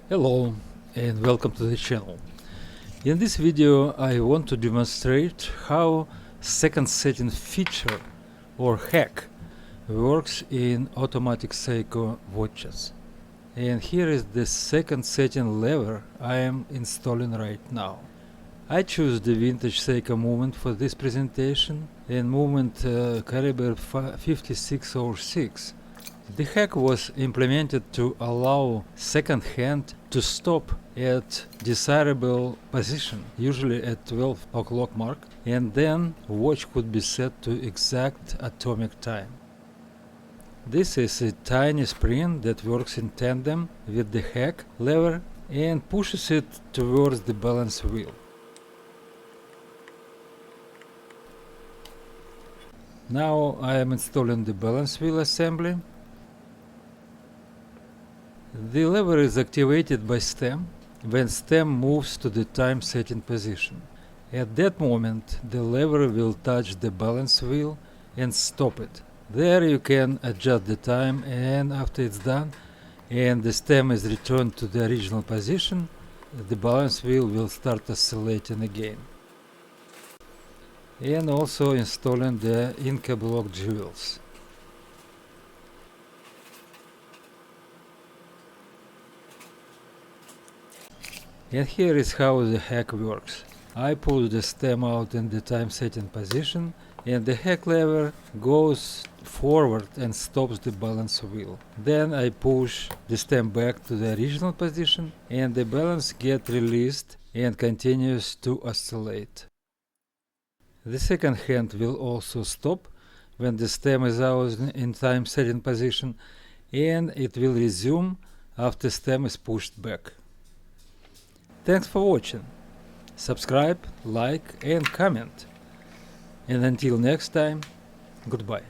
Hello and welcome to the channel. In this video I want to demonstrate how second setting feature or hack works in automatic Seiko watches. And here is the second setting lever I am installing right now. I choose the vintage Seiko movement for this presentation and movement caliber 5606. The hack was implemented to allow second hand to stop at desirable position, usually at 12 o'clock mark, and then watch could be set to exact atomic time. This is a tiny spring that works in tandem with the hack lever and pushes it towards the balance wheel. Now I am installing the balance wheel assembly. The lever is activated by stem when stem moves to the time setting position. At that moment, the lever will touch the balance wheel and stop it. There you can adjust the time, and after it's done and the stem is returned to the original position, the balance wheel will start oscillating again. And also installing the Inca block jewels. And here is how the hack works. I pull the stem out in the time setting position and the hack lever goes forward and stops the balance wheel. Then I push the stem back to the original position and the balance gets released and continues to oscillate. The second hand will also stop when the stem is out in time setting position, and it will resume after stem is pushed back. Thanks for watching. Subscribe, like and comment. And until next time, goodbye.